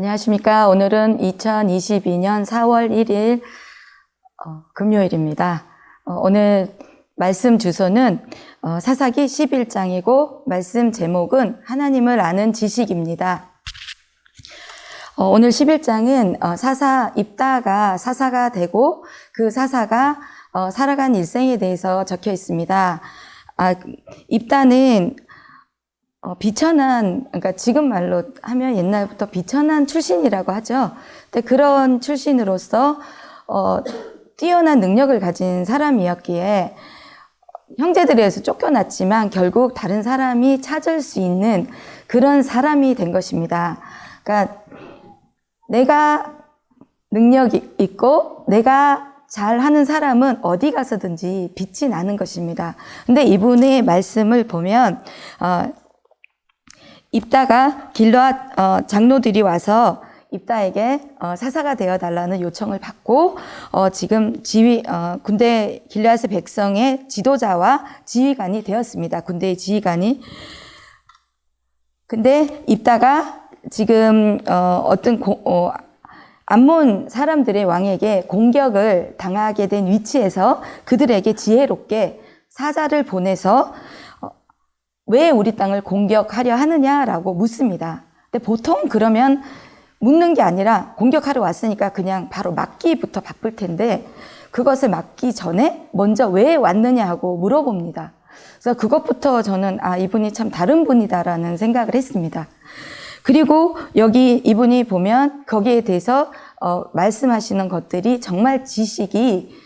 안녕하십니까. 오늘은 2022년 4월 1일 금요일입니다. 오늘 말씀 주소는 사사기 11장이고 말씀 제목은 하나님을 아는 지식입니다. 오늘 11장은 입다가 사사가 되고 그 사사가 살아간 일생에 대해서 적혀 있습니다. 입다는 비천한, 그러니까 지금 말로 하면 옛날부터 비천한 출신이라고 하죠. 근데 그런 출신으로서 뛰어난 능력을 가진 사람이었기에 형제들에 의해서 쫓겨났지만 결국 다른 사람이 찾을 수 있는 그런 사람이 된 것입니다. 그러니까 내가 능력이 있고 내가 잘하는 사람은 어디 가서든지 빛이 나는 것입니다. 근데 이분의 말씀을 보면 입다가 길르앗 장로들이 와서 입다에게 사사가 되어달라는 요청을 받고 지금 군대 길르앗의 백성의 지도자와 지휘관이 되었습니다. 군대의 지휘관이. 근데 입다가 지금 암몬 사람들의 왕에게 공격을 당하게 된 위치에서 그들에게 지혜롭게 사자를 보내서 왜 우리 땅을 공격하려 하느냐라고 묻습니다. 근데 보통 그러면 묻는 게 아니라 공격하러 왔으니까 그냥 바로 막기부터 바쁠 텐데 그것을 막기 전에 먼저 왜 왔느냐 하고 물어봅니다. 그래서 그것부터 저는 이분이 참 다른 분이다라는 생각을 했습니다. 그리고 여기 이분이 보면 거기에 대해서 말씀하시는 것들이 정말 지식이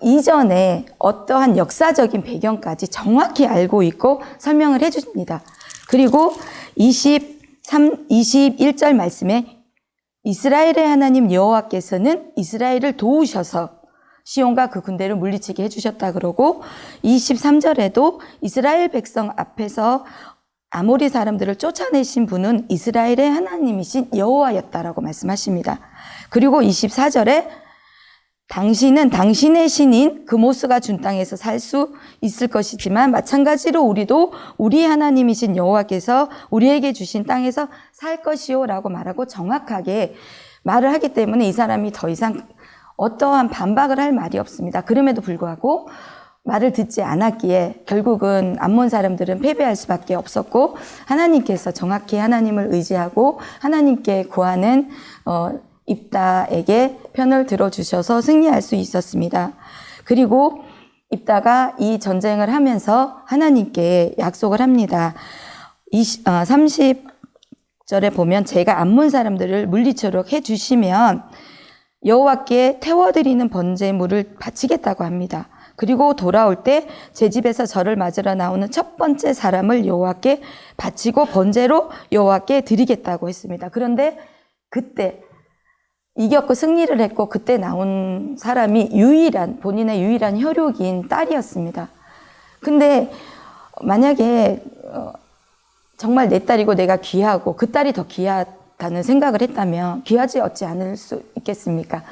이전에 어떠한 역사적인 배경까지 정확히 알고 있고 설명을 해줍니다. 그리고 21절 말씀에 이스라엘의 하나님 여호와께서는 이스라엘을 도우셔서 시온과 그 군대를 물리치게 해주셨다 그러고 23절에도 이스라엘 백성 앞에서 아모리 사람들을 쫓아내신 분은 이스라엘의 하나님이신 여호와였다라고 말씀하십니다. 그리고 24절에 당신은 당신의 신인 그모스가 준 땅에서 살 수 있을 것이지만 마찬가지로 우리도 우리 하나님이신 여호와께서 우리에게 주신 땅에서 살 것이요 라고 말하고 정확하게 말을 하기 때문에 이 사람이 더 이상 어떠한 반박을 할 말이 없습니다. 그럼에도 불구하고 말을 듣지 않았기에 결국은 암몬 사람들은 패배할 수밖에 없었고 하나님께서 정확히 하나님을 의지하고 하나님께 구하는 입다에게 편을 들어주셔서 승리할 수 있었습니다. 그리고 입다가 이 전쟁을 하면서 하나님께 약속을 합니다. 30절에 보면 제가 암몬 사람들을 물리치도록 해주시면 여호와께 태워드리는 번제물을 바치겠다고 합니다. 그리고 돌아올 때 제 집에서 저를 맞으러 나오는 첫 번째 사람을 여호와께 바치고 번제로 여호와께 드리겠다고 했습니다. 그런데 그때 이겼고 승리를 했고 그때 나온 사람이 본인의 유일한 혈육인 딸이었습니다. 근데 만약에 정말 내 딸이고 내가 귀하고 그 딸이 더 귀하다는 생각을 했다면 귀하지 어찌 않을 수 있겠습니까?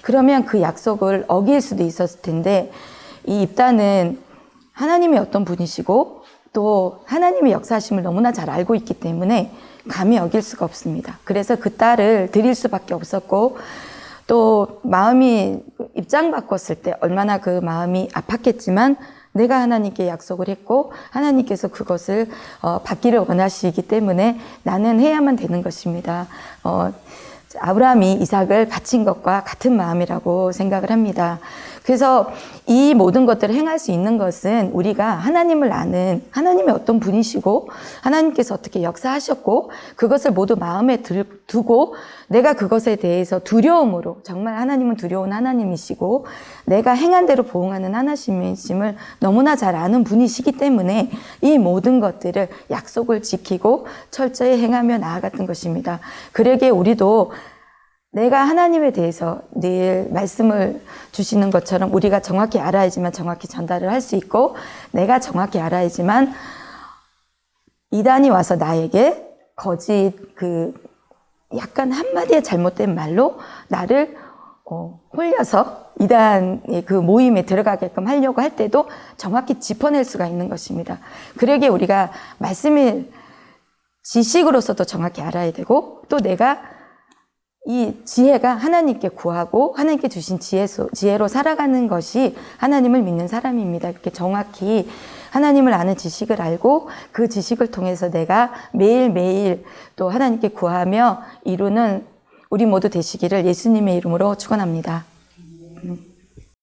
그러면 그 약속을 어길 수도 있었을 텐데 이 입다는 하나님이 어떤 분이시고 또 하나님의 역사하심을 너무나 잘 알고 있기 때문에 감히 어길 수가 없습니다. 그래서 그 딸을 드릴 수밖에 없었고 또 마음이 입장 바꿨을 때 얼마나 그 마음이 아팠겠지만 내가 하나님께 약속을 했고 하나님께서 그것을 받기를 원하시기 때문에 나는 해야만 되는 것입니다. 아브라함이 이삭을 바친 것과 같은 마음이라고 생각을 합니다. 그래서 이 모든 것들을 행할 수 있는 것은 우리가 하나님을 아는 하나님의 어떤 분이시고 하나님께서 어떻게 역사하셨고 그것을 모두 마음에 두고 내가 그것에 대해서 두려움으로 정말 하나님은 두려운 하나님이시고 내가 행한 대로 보응하는 하나님이심을 너무나 잘 아는 분이시기 때문에 이 모든 것들을 약속을 지키고 철저히 행하며 나아갔던 것입니다. 그러기에 우리도 내가 하나님에 대해서 늘 말씀을 주시는 것처럼 우리가 정확히 알아야지만 정확히 전달을 할 수 있고 내가 정확히 알아야지만 이단이 와서 나에게 거짓 약간 한마디의 잘못된 말로 나를 홀려서 이단의 그 모임에 들어가게끔 하려고 할 때도 정확히 짚어낼 수가 있는 것입니다. 그러기에 우리가 말씀을 지식으로서도 정확히 알아야 되고, 또 내가 이 지혜가 하나님께 구하고 하나님께 주신 지혜로 살아가는 것이 하나님을 믿는 사람입니다. 이렇게 정확히 하나님을 아는 지식을 알고 그 지식을 통해서 내가 매일매일 또 하나님께 구하며 이루는 우리 모두 되시기를 예수님의 이름으로 축원합니다.